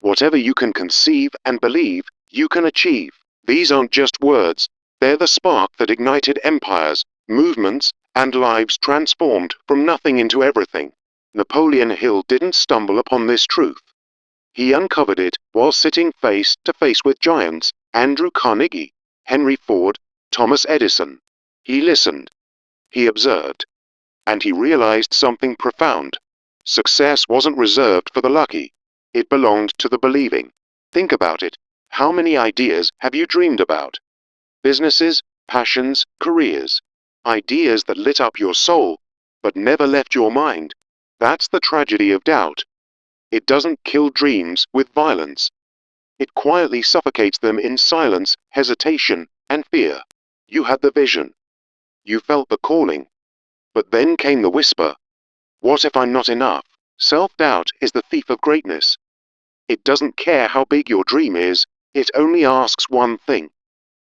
Whatever you can conceive and believe, you can achieve. These aren't just words, they're the spark that ignited empires, movements, and lives transformed from nothing into everything. Napoleon Hill didn't stumble upon this truth. He uncovered it while sitting face to face with giants: Andrew Carnegie, Henry Ford, Thomas Edison. He listened, he observed, and he realized something profound. Success wasn't reserved for the lucky. It belonged to the believing. Think about it. How many ideas have you dreamed about? Businesses, passions, careers. Ideas that lit up your soul, but never left your mind. That's the tragedy of doubt. It doesn't kill dreams with violence. It quietly suffocates them in silence, hesitation, and fear. You had the vision. You felt the calling. But then came the whisper. What if I'm not enough? Self-doubt is the thief of greatness. It doesn't care how big your dream is, it only asks one thing.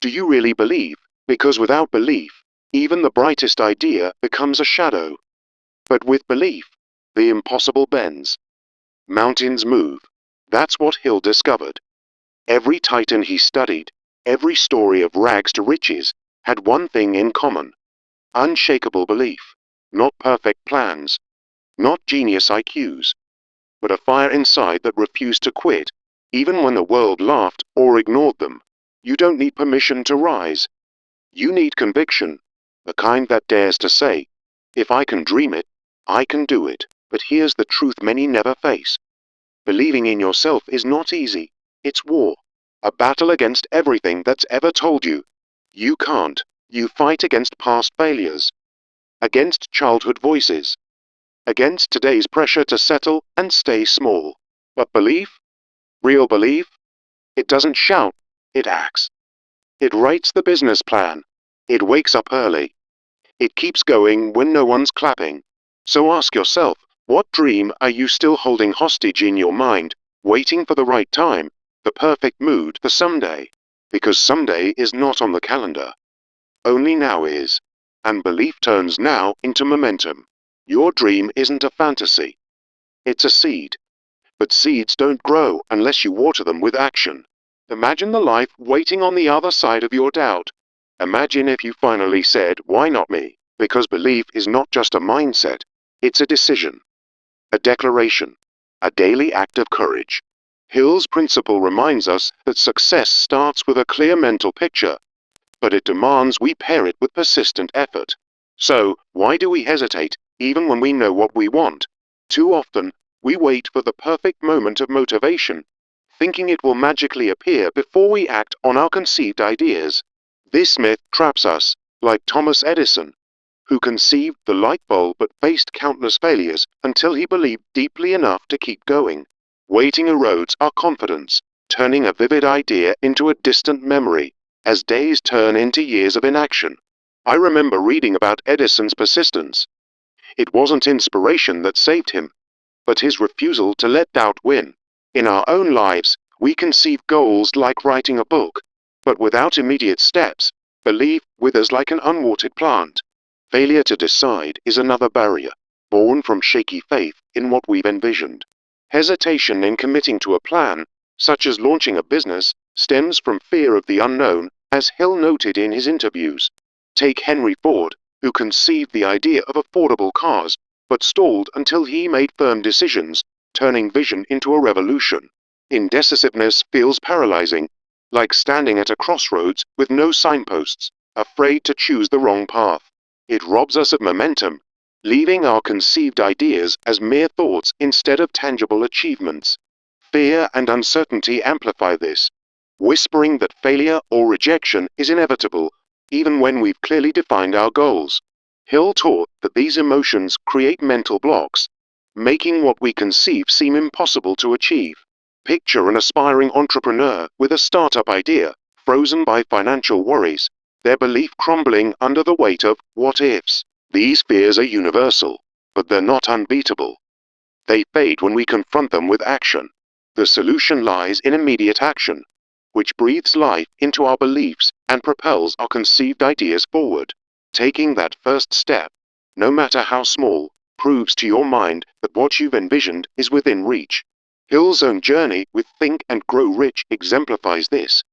Do you really believe? Because without belief, even the brightest idea becomes a shadow. But with belief, the impossible bends. Mountains move. That's what Hill discovered. Every titan he studied, every story of rags to riches, had one thing in common. Unshakable belief. Not perfect plans. Not genius IQs. But a fire inside that refused to quit, even when the world laughed or ignored them. You don't need permission to rise. You need conviction, the kind that dares to say, if I can dream it, I can do it. But here's the truth many never face. Believing in yourself is not easy. It's war. A battle against everything that's ever told you you can't. You fight against past failures, against childhood voices, against today's pressure to settle and stay small. But belief, real belief, it doesn't shout, it acts. It writes the business plan. It wakes up early. It keeps going when no one's clapping. So ask yourself, what dream are you still holding hostage in your mind, waiting for the right time, the perfect mood for someday? Because someday is not on the calendar. Only now is. And belief turns now into momentum. Your dream isn't a fantasy. It's a seed. But seeds don't grow unless you water them with action. Imagine the life waiting on the other side of your doubt. Imagine if you finally said, why not me? Because belief is not just a mindset, it's a decision. A declaration. A daily act of courage. Hill's principle reminds us that success starts with a clear mental picture, but it demands we pair it with persistent effort. So, why do we hesitate, even when we know what we want? Too often, we wait for the perfect moment of motivation, thinking it will magically appear before we act on our conceived ideas. This myth traps us, like Thomas Edison, who conceived the light bulb but faced countless failures until he believed deeply enough to keep going. Waiting erodes our confidence, turning a vivid idea into a distant memory, as days turn into years of inaction. I remember reading about Edison's persistence. It wasn't inspiration that saved him, but his refusal to let doubt win. In our own lives, we conceive goals like writing a book, but without immediate steps, belief withers like an unwatered plant. Failure to decide is another barrier, born from shaky faith in what we've envisioned. Hesitation in committing to a plan, such as launching a business, stems from fear of the unknown, as Hill noted in his interviews. Take Henry Ford, who conceived the idea of affordable cars, but stalled until he made firm decisions, turning vision into a revolution. Indecisiveness feels paralyzing, like standing at a crossroads with no signposts, afraid to choose the wrong path. It robs us of momentum, leaving our conceived ideas as mere thoughts instead of tangible achievements. Fear and uncertainty amplify this, whispering that failure or rejection is inevitable, even when we've clearly defined our goals. Hill taught that these emotions create mental blocks, making what we conceive seem impossible to achieve. Picture an aspiring entrepreneur with a startup idea, frozen by financial worries, their belief crumbling under the weight of what-ifs. These fears are universal, but they're not unbeatable. They fade when we confront them with action. The solution lies in immediate action, which breathes life into our beliefs and propels our conceived ideas forward. Taking that first step, no matter how small, proves to your mind that what you've envisioned is within reach. Hill's own journey with Think and Grow Rich exemplifies this.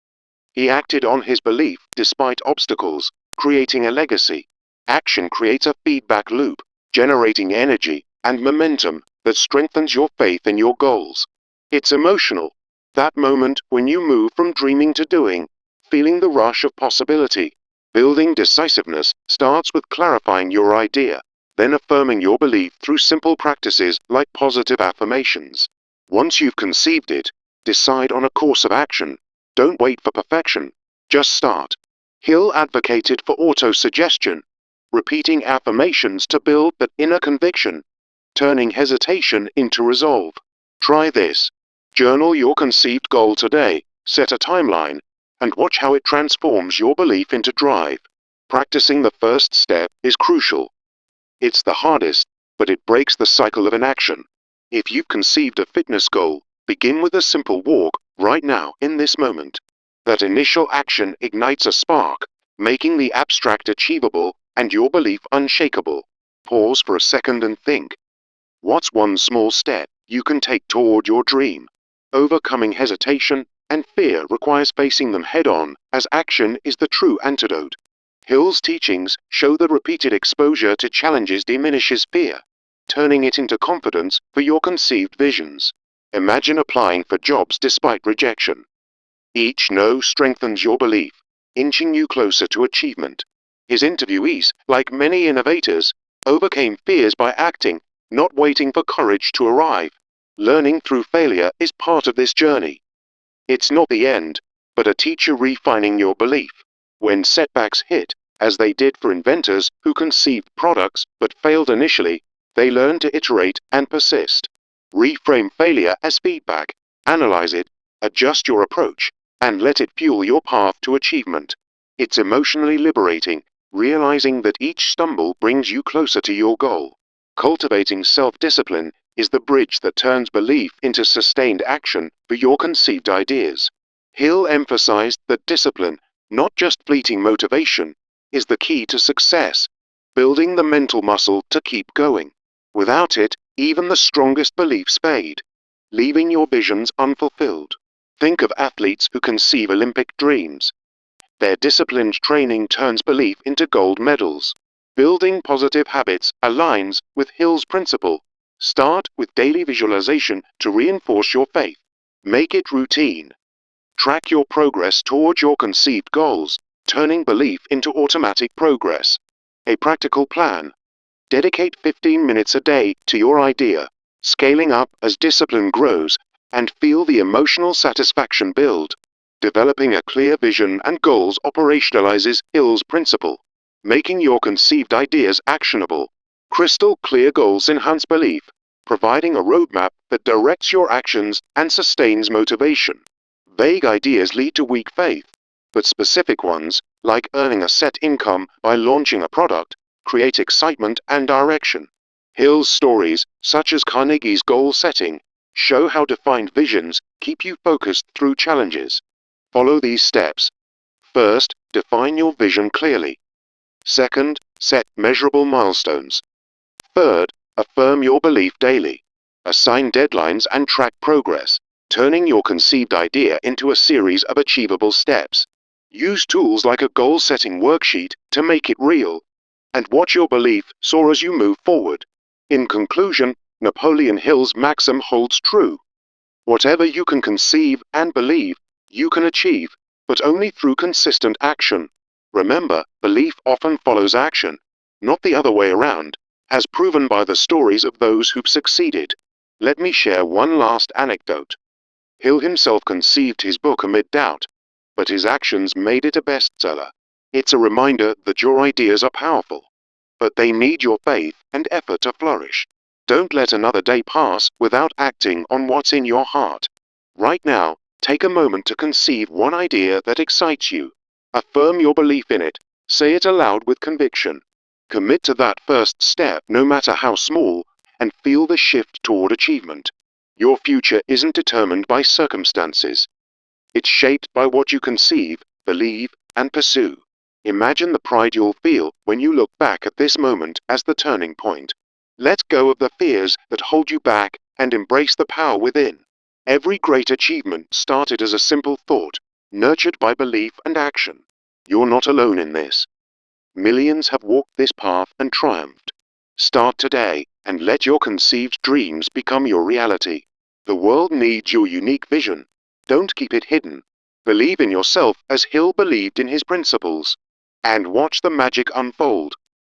He acted on his belief despite obstacles, creating a legacy. Action creates a feedback loop, generating energy and momentum that strengthens your faith in your goals. It's emotional. That moment when you move from dreaming to doing, feeling the rush of possibility. Building decisiveness starts with clarifying your idea, then affirming your belief through simple practices like positive affirmations. Once you've conceived it, decide on a course of action. Don't wait for perfection. Just start. Hill advocated for auto-suggestion, repeating affirmations to build that inner conviction, turning hesitation into resolve. Try this. Journal your conceived goal today, set a timeline, and watch how it transforms your belief into drive. Practicing the first step is crucial. It's the hardest, but it breaks the cycle of inaction. If you've conceived a fitness goal, begin with a simple walk, right now, in this moment. That initial action ignites a spark, making the abstract achievable and your belief unshakable. Pause for a second and think. What's one small step you can take toward your dream? Overcoming hesitation and fear requires facing them head-on, as action is the true antidote. Hill's teachings show that repeated exposure to challenges diminishes fear, turning it into confidence for your conceived visions. Imagine applying for jobs despite rejection. Each no strengthens your belief, inching you closer to achievement. His interviewees, like many innovators, overcame fears by acting, not waiting for courage to arrive. Learning through failure is part of this journey. It's not the end, but a teacher refining your belief. When setbacks hit, as they did for inventors who conceived products but failed initially, they learn to iterate and persist. Reframe failure as feedback, analyze it, adjust your approach, and let it fuel your path to achievement. It's emotionally liberating, realizing that each stumble brings you closer to your goal. Cultivating self-discipline is the bridge that turns belief into sustained action for your conceived ideas. Hill emphasized that discipline, not just fleeting motivation, is the key to success, building the mental muscle to keep going. Without it, even the strongest beliefs fade, leaving your visions unfulfilled. Think of athletes who conceive Olympic dreams. Their disciplined training turns belief into gold medals. Building positive habits aligns with Hill's principle. Start with daily visualization to reinforce your faith. Make it routine. Track your progress toward your conceived goals, turning belief into automatic progress. A practical plan. Dedicate 15 minutes a day to your idea, scaling up as discipline grows, and feel the emotional satisfaction build. Developing a clear vision and goals operationalizes Hill's principle, making your conceived ideas actionable. Crystal clear goals enhance belief, providing a roadmap that directs your actions and sustains motivation. Vague ideas lead to weak faith, but specific ones, like earning a set income by launching a product, create excitement and direction. Hill's stories, such as Carnegie's goal setting, show how defined visions keep you focused through challenges. Follow these steps. First, define your vision clearly. Second, set measurable milestones. Third, affirm your belief daily. Assign deadlines and track progress, turning your conceived idea into a series of achievable steps. Use tools like a goal-setting worksheet to make it real, and watch your belief soar as you move forward. In conclusion, Napoleon Hill's maxim holds true. Whatever you can conceive and believe, you can achieve, but only through consistent action. Remember, belief often follows action, not the other way around, as proven by the stories of those who've succeeded. Let me share one last anecdote. Hill himself conceived his book amid doubt, but his actions made it a bestseller. It's a reminder that your ideas are powerful, but they need your faith and effort to flourish. Don't let another day pass without acting on what's in your heart. Right now, take a moment to conceive one idea that excites you. Affirm your belief in it, say it aloud with conviction. Commit to that first step, no matter how small, and feel the shift toward achievement. Your future isn't determined by circumstances. It's shaped by what you conceive, believe, and pursue. Imagine the pride you'll feel when you look back at this moment as the turning point. Let go of the fears that hold you back and embrace the power within. Every great achievement started as a simple thought, nurtured by belief and action. You're not alone in this. Millions have walked this path and triumphed. Start today, and let your conceived dreams become your reality. The world needs your unique vision. Don't keep it hidden. Believe in yourself as Hill believed in his principles. And watch the magic unfold.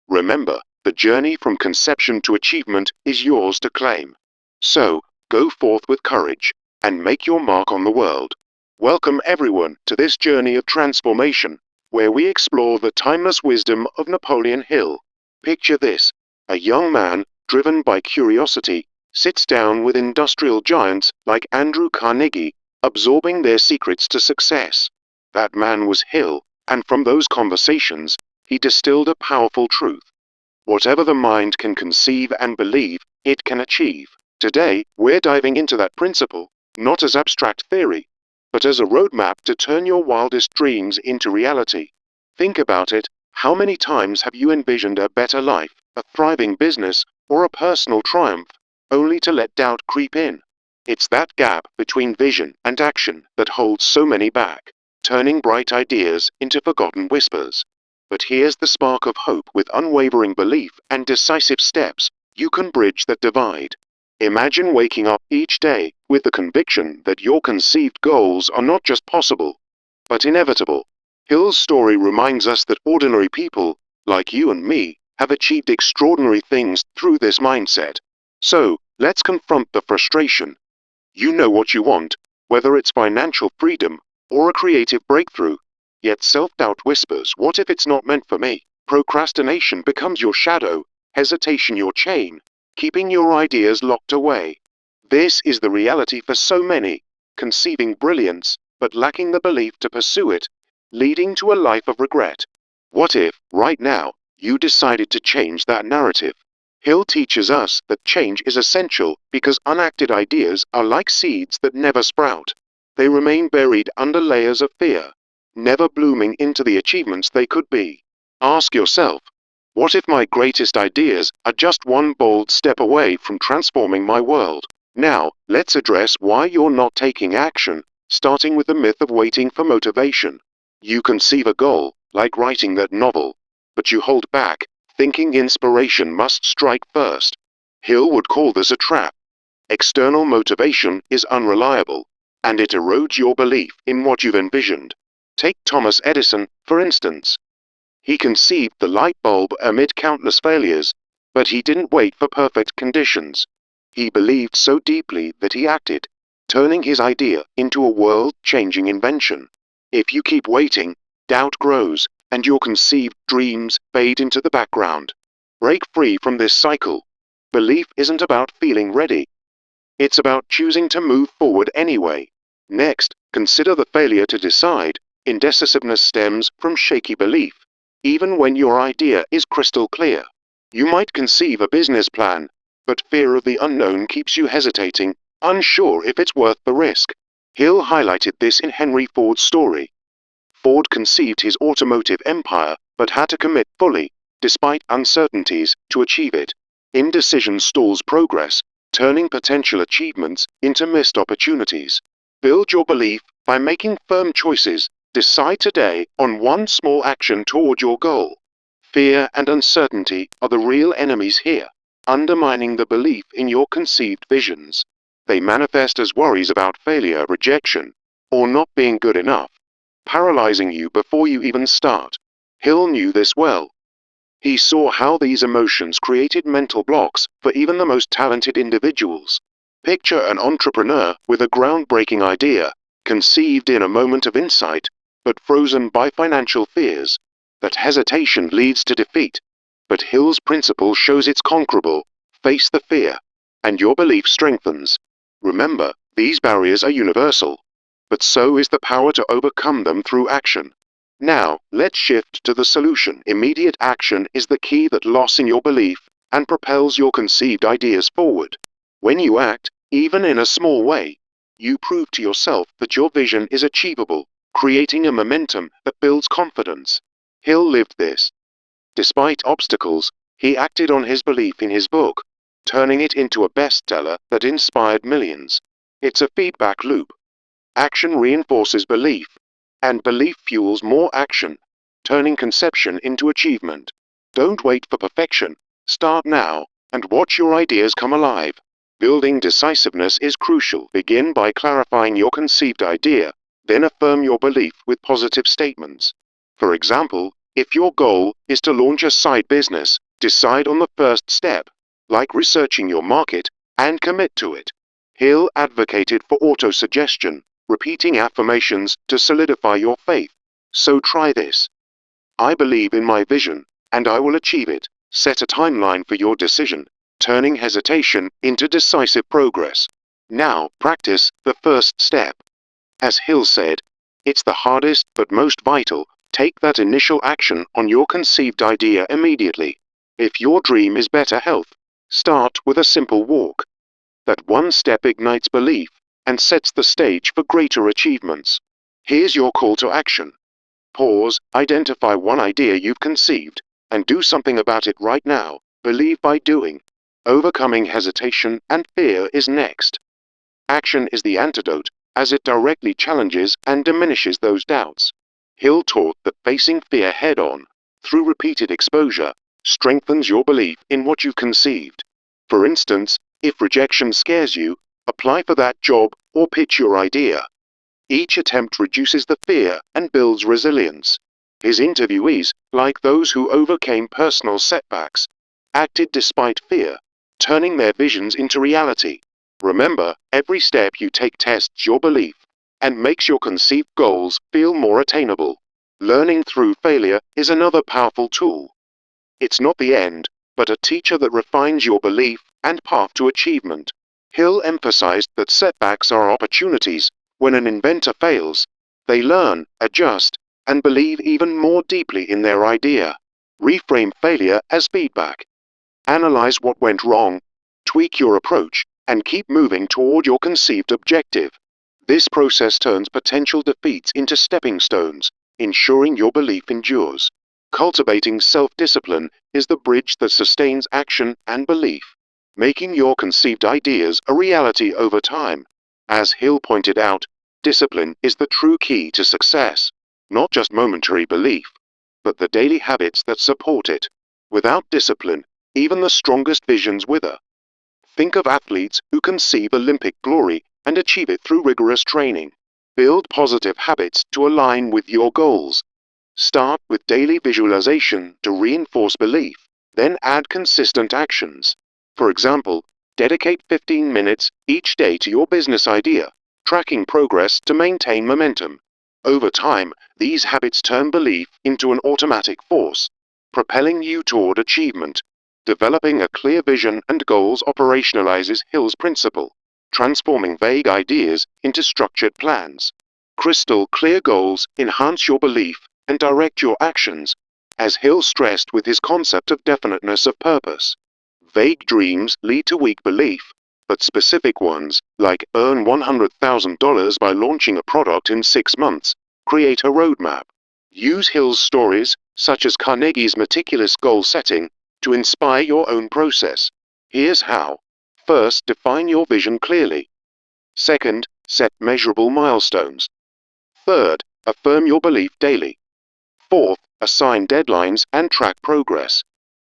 Remember, the journey from conception to achievement is yours to claim. So, go forth with courage, and make your mark on the world. Welcome everyone to this journey of transformation, where we explore the timeless wisdom of Napoleon Hill. Picture this: a young man, driven by curiosity, sits down with industrial giants like Andrew Carnegie, absorbing their secrets to success. That man was Hill, and from those conversations, he distilled a powerful truth. Whatever the mind can conceive and believe, it can achieve. Today, we're diving into that principle, not as abstract theory, but as a roadmap to turn your wildest dreams into reality. Think about it: how many times have you envisioned a better life, a thriving business, or a personal triumph, only to let doubt creep in? It's that gap between vision and action that holds so many back, turning bright ideas into forgotten whispers. But here's the spark of hope: with unwavering belief and decisive steps, you can bridge that divide. Imagine waking up each day with the conviction that your conceived goals are not just possible, but inevitable. Hill's story reminds us that ordinary people, like you and me, have achieved extraordinary things through this mindset. So, let's confront the frustration. You know what you want, whether it's financial freedom or a creative breakthrough. Yet self-doubt whispers, what if it's not meant for me? Procrastination becomes your shadow, hesitation your chain, keeping your ideas locked away. This is the reality for so many, conceiving brilliance, but lacking the belief to pursue it, leading to a life of regret. What if, right now, you decided to change that narrative? Hill teaches us that change is essential because unacted ideas are like seeds that never sprout. They remain buried under layers of fear, never blooming into the achievements they could be. Ask yourself, what if my greatest ideas are just one bold step away from transforming my world? Now, let's address why you're not taking action, starting with the myth of waiting for motivation. You conceive a goal, like writing that novel, but you hold back, thinking inspiration must strike first. Hill would call this a trap. External motivation is unreliable, and it erodes your belief in what you've envisioned. Take Thomas Edison, for instance. He conceived the light bulb amid countless failures, but he didn't wait for perfect conditions. He believed so deeply that he acted, turning his idea into a world-changing invention. If you keep waiting, doubt grows, and your conceived dreams fade into the background. Break free from this cycle. Belief isn't about feeling ready. It's about choosing to move forward anyway. Next, consider the failure to decide. Indecisiveness stems from shaky belief, even when your idea is crystal clear. You might conceive a business plan, but fear of the unknown keeps you hesitating, unsure if it's worth the risk. Hill highlighted this in Henry Ford's story. Ford conceived his automotive empire, but had to commit fully, despite uncertainties, to achieve it. Indecision stalls progress, turning potential achievements into missed opportunities. Build your belief by making firm choices. Decide today on one small action toward your goal. Fear and uncertainty are the real enemies here, undermining the belief in your conceived visions. They manifest as worries about failure, rejection, or not being good enough, paralyzing you before you even start. Hill knew this well. He saw how these emotions created mental blocks for even the most talented individuals. Picture an entrepreneur with a groundbreaking idea, conceived in a moment of insight, but frozen by financial fears. That hesitation leads to defeat. But Hill's principle shows it's conquerable. Face the fear, and your belief strengthens. Remember, these barriers are universal, but so is the power to overcome them through action. Now, let's shift to the solution. Immediate action is the key that locks in your belief and propels your conceived ideas forward. When you act, even in a small way, you prove to yourself that your vision is achievable, creating a momentum that builds confidence. Hill lived this. Despite obstacles, he acted on his belief in his book, turning it into a bestseller that inspired millions. It's a feedback loop. Action reinforces belief, and belief fuels more action, turning conception into achievement. Don't wait for perfection. Start now, and watch your ideas come alive. Building decisiveness is crucial. Begin by clarifying your conceived idea, then affirm your belief with positive statements. For example, if your goal is to launch a side business, decide on the first step, like researching your market, and commit to it. Hill advocated for autosuggestion, repeating affirmations to solidify your faith. So try this. I believe in my vision, and I will achieve it. Set a timeline for your decision, turning hesitation into decisive progress. Now, practice the first step. As Hill said, it's the hardest but most vital. Take that initial action on your conceived idea immediately. If your dream is better health, start with a simple walk. That one step ignites belief and sets the stage for greater achievements. Here's your call to action. Pause, identify one idea you've conceived, and do something about it right now. Believe by doing. Overcoming hesitation and fear is next. Action is the antidote, as it directly challenges and diminishes those doubts. Hill taught that facing fear head-on, through repeated exposure, strengthens your belief in what you've conceived. For instance, if rejection scares you, apply for that job or pitch your idea. Each attempt reduces the fear and builds resilience. His interviewees, like those who overcame personal setbacks, acted despite fear, turning their visions into reality. Remember, every step you take tests your belief and makes your conceived goals feel more attainable. Learning through failure is another powerful tool. It's not the end, but a teacher that refines your belief and path to achievement. Hill emphasized that setbacks are opportunities. When an inventor fails, they learn, adjust, and believe even more deeply in their idea. Reframe failure as feedback. Analyze what went wrong, tweak your approach, and keep moving toward your conceived objective. This process turns potential defeats into stepping stones, ensuring your belief endures. Cultivating self-discipline is the bridge that sustains action and belief, making your conceived ideas a reality over time. As Hill pointed out, discipline is the true key to success, not just momentary belief, but the daily habits that support it. Without discipline, even the strongest visions wither. Think of athletes who conceive Olympic glory and achieve it through rigorous training. Build positive habits to align with your goals. Start with daily visualization to reinforce belief, then add consistent actions. For example, dedicate 15 minutes each day to your business idea, tracking progress to maintain momentum. Over time, these habits turn belief into an automatic force, propelling you toward achievement. Developing a clear vision and goals operationalizes Hill's principle, transforming vague ideas into structured plans. Crystal clear goals enhance your belief and direct your actions, as Hill stressed with his concept of definiteness of purpose. Vague dreams lead to weak belief, but specific ones, like earn $100,000 by launching a product in 6 months, create a roadmap. Use Hill's stories, such as Carnegie's meticulous goal setting, to inspire your own process. Here's how. First, define your vision clearly. Second, set measurable milestones. Third, affirm your belief daily. Fourth, assign deadlines and track progress.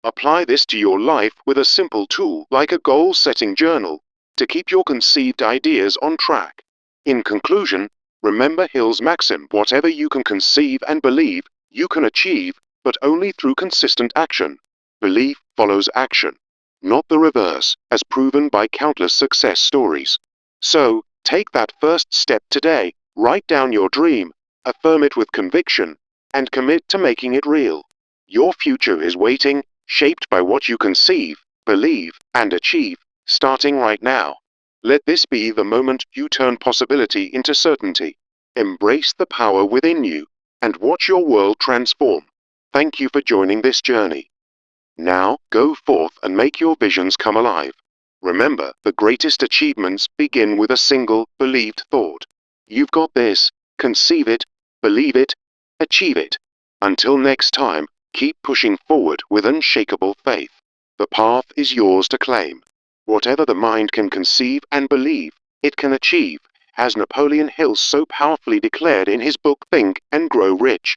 Apply this to your life with a simple tool like a goal-setting journal to keep your conceived ideas on track. In conclusion, remember Hill's maxim: whatever you can conceive and believe, you can achieve, but only through consistent action. Belief follows action, not the reverse, as proven by countless success stories. So, take that first step today, write down your dream, affirm it with conviction, and commit to making it real. Your future is waiting, shaped by what you conceive, believe, and achieve, starting right now. Let this be the moment you turn possibility into certainty. Embrace the power within you, and watch your world transform. Thank you for joining this journey. Now, go forth and make your visions come alive. Remember, the greatest achievements begin with a single, believed thought. You've got this. Conceive it, believe it, achieve it. Until next time, keep pushing forward with unshakable faith. The path is yours to claim. Whatever the mind can conceive and believe, it can achieve, as Napoleon Hill so powerfully declared in his book Think and Grow Rich.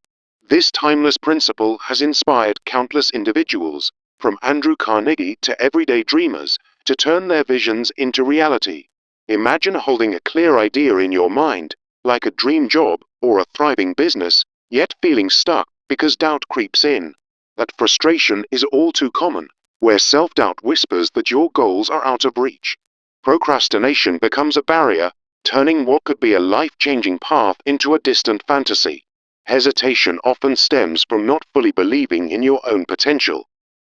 This timeless principle has inspired countless individuals, from Andrew Carnegie to everyday dreamers, to turn their visions into reality. Imagine holding a clear idea in your mind, like a dream job or a thriving business, yet feeling stuck because doubt creeps in. That frustration is all too common, where self-doubt whispers that your goals are out of reach. Procrastination becomes a barrier, turning what could be a life-changing path into a distant fantasy. Hesitation often stems from not fully believing in your own potential,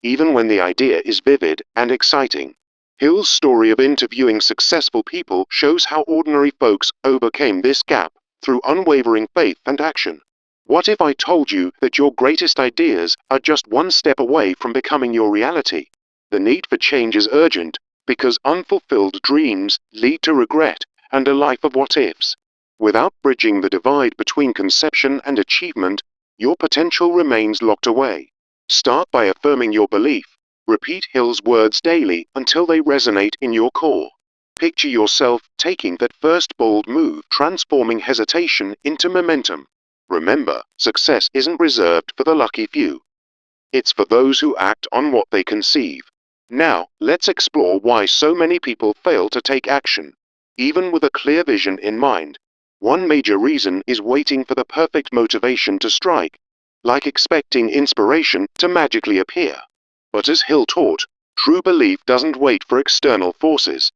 even when the idea is vivid and exciting. Hill's story of interviewing successful people shows how ordinary folks overcame this gap through unwavering faith and action. What if I told you that your greatest ideas are just one step away from becoming your reality? The need for change is urgent, because unfulfilled dreams lead to regret and a life of what-ifs. Without bridging the divide between conception and achievement, your potential remains locked away. Start by affirming your belief. Repeat Hill's words daily until they resonate in your core. Picture yourself taking that first bold move, transforming hesitation into momentum. Remember, success isn't reserved for the lucky few. It's for those who act on what they conceive. Now, let's explore why so many people fail to take action, even with a clear vision in mind. One major reason is waiting for the perfect motivation to strike, like expecting inspiration to magically appear. But as Hill taught, true belief doesn't wait for external forces.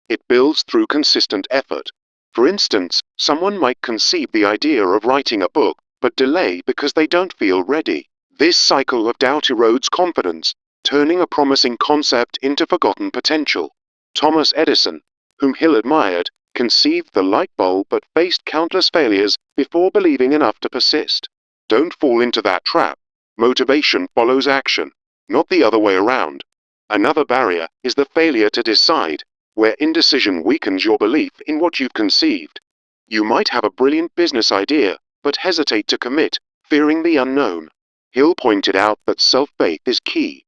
It builds through consistent effort. For instance, someone might conceive the idea of writing a book, but delay because they don't feel ready. This cycle of doubt erodes confidence, turning a promising concept into forgotten potential. Thomas Edison, whom Hill admired, conceived the light bulb but faced countless failures before believing enough to persist. Don't fall into that trap. Motivation follows action, not the other way around. Another barrier is the failure to decide, where indecision weakens your belief in what you've conceived. You might have a brilliant business idea, but hesitate to commit, fearing the unknown. Hill pointed out that self-faith is key.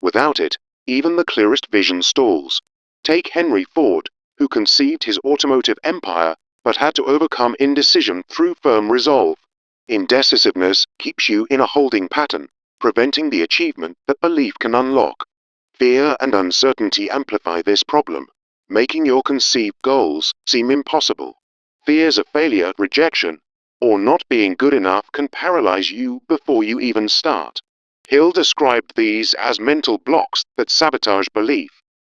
Without it, even the clearest vision stalls. Take Henry Ford, who conceived his automotive empire, but had to overcome indecision through firm resolve. Indecisiveness keeps you in a holding pattern, preventing the achievement that belief can unlock. Fear and uncertainty amplify this problem, making your conceived goals seem impossible. Fears of failure, rejection, or not being good enough can paralyze you before you even start. Hill described these as mental blocks that sabotage belief,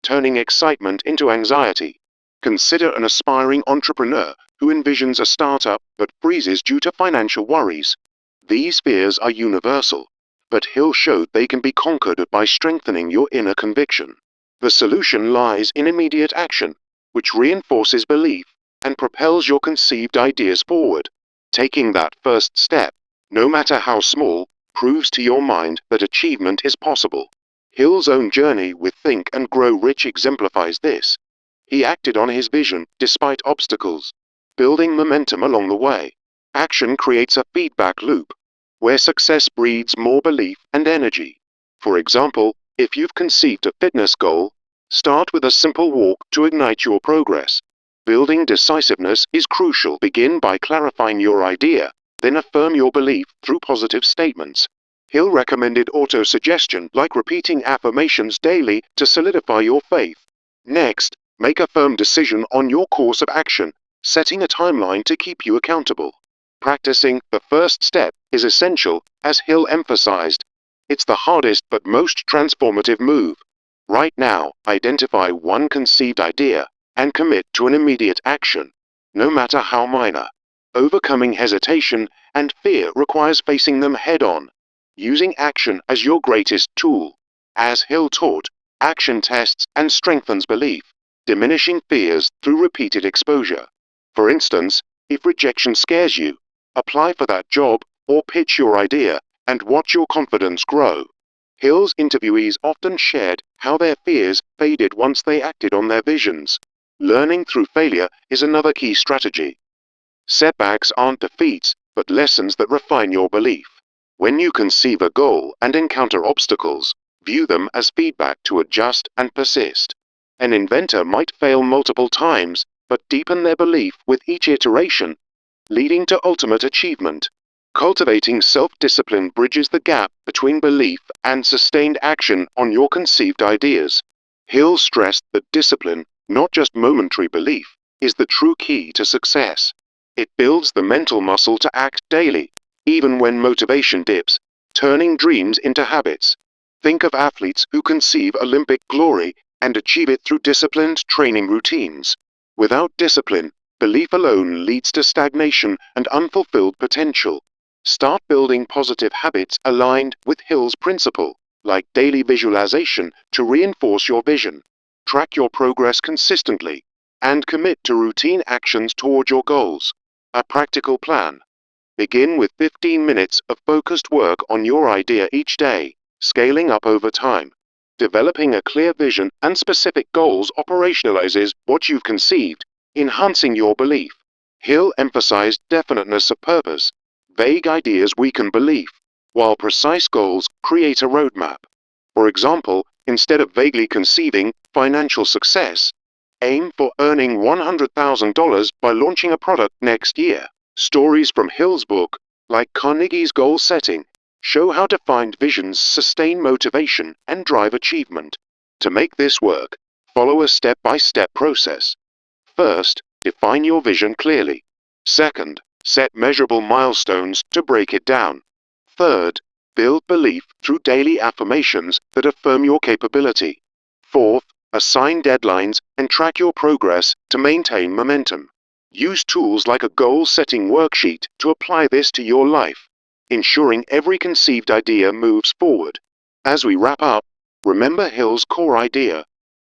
turning excitement into anxiety. Consider an aspiring entrepreneur who envisions a startup but freezes due to financial worries. These fears are universal, but Hill showed they can be conquered by strengthening your inner conviction. The solution lies in immediate action, which reinforces belief and propels your conceived ideas forward. Taking that first step, no matter how small, proves to your mind that achievement is possible. Hill's own journey with Think and Grow Rich exemplifies this. He acted on his vision despite obstacles, building momentum along the way. Action creates a feedback loop, where success breeds more belief and energy. For example, if you've conceived a fitness goal, start with a simple walk to ignite your progress. Building decisiveness is crucial. Begin by clarifying your idea, then affirm your belief through positive statements. Hill recommended autosuggestion, like repeating affirmations daily to solidify your faith. Next, make a firm decision on your course of action, setting a timeline to keep you accountable. Practicing the first step is essential, as Hill emphasized. It's the hardest but most transformative move. Right now, identify one conceived idea and commit to an immediate action, no matter how minor. Overcoming hesitation and fear requires facing them head-on, using action as your greatest tool. As Hill taught, action tests and strengthens belief, diminishing fears through repeated exposure. For instance, if rejection scares you, apply for that job or pitch your idea and watch your confidence grow. Hill's interviewees often shared how their fears faded once they acted on their visions. Learning through failure is another key strategy. Setbacks aren't defeats, but lessons that refine your belief. When you conceive a goal and encounter obstacles, view them as feedback to adjust and persist. An inventor might fail multiple times, but deepen their belief with each iteration, leading to ultimate achievement. Cultivating self-discipline bridges the gap between belief and sustained action on your conceived ideas. Hill stressed that discipline, not just momentary belief, is the true key to success. It builds the mental muscle to act daily, even when motivation dips, turning dreams into habits. Think of athletes who conceive Olympic glory and achieve it through disciplined training routines. Without discipline, belief alone leads to stagnation and unfulfilled potential. Start building positive habits aligned with Hill's principle, like daily visualization to reinforce your vision. Track your progress consistently, and commit to routine actions toward your goals. A practical plan. Begin with 15 minutes of focused work on your idea each day, scaling up over time. Developing a clear vision and specific goals operationalizes what you've conceived, enhancing your belief. Hill emphasized definiteness of purpose. Vague ideas weaken belief, while precise goals create a roadmap. For example, instead of vaguely conceiving financial success, aim for earning $100,000 by launching a product next year. Stories from Hill's book, like Carnegie's goal setting, show how defined visions sustain motivation and drive achievement. To make this work, follow a step-by-step process. First, define your vision clearly. Second, set measurable milestones to break it down. Third, build belief through daily affirmations that affirm your capability. Fourth, assign deadlines and track your progress to maintain momentum. Use tools like a goal-setting worksheet to apply this to your life, ensuring every conceived idea moves forward. As we wrap up, remember Hill's core idea.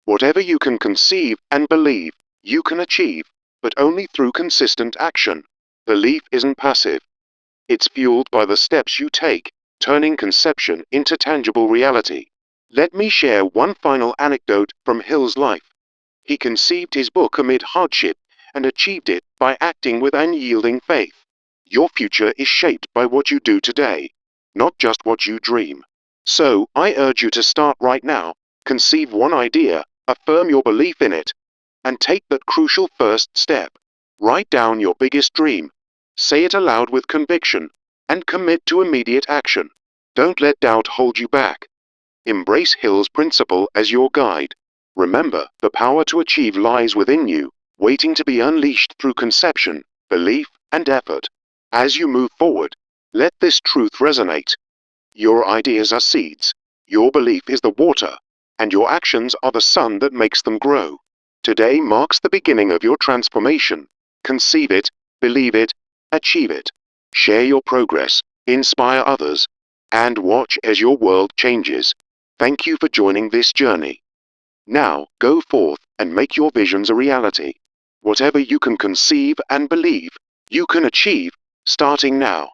Whatever you can conceive and believe, you can achieve, but only through consistent action. Belief isn't passive. It's fueled by the steps you take, turning conception into tangible reality. Let me share one final anecdote from Hill's life. He conceived his book amid hardship and achieved it by acting with unyielding faith. Your future is shaped by what you do today, not just what you dream. So, I urge you to start right now, conceive one idea, affirm your belief in it, and take that crucial first step. Write down your biggest dream, say it aloud with conviction, and commit to immediate action. Don't let doubt hold you back. Embrace Hill's principle as your guide. Remember, the power to achieve lies within you, waiting to be unleashed through conception, belief, and effort. As you move forward, let this truth resonate. Your ideas are seeds, your belief is the water, and your actions are the sun that makes them grow. Today marks the beginning of your transformation. Conceive it, believe it, achieve it. Share your progress, inspire others, and watch as your world changes. Thank you for joining this journey. Now, go forth and make your visions a reality. Whatever you can conceive and believe, you can achieve, starting now.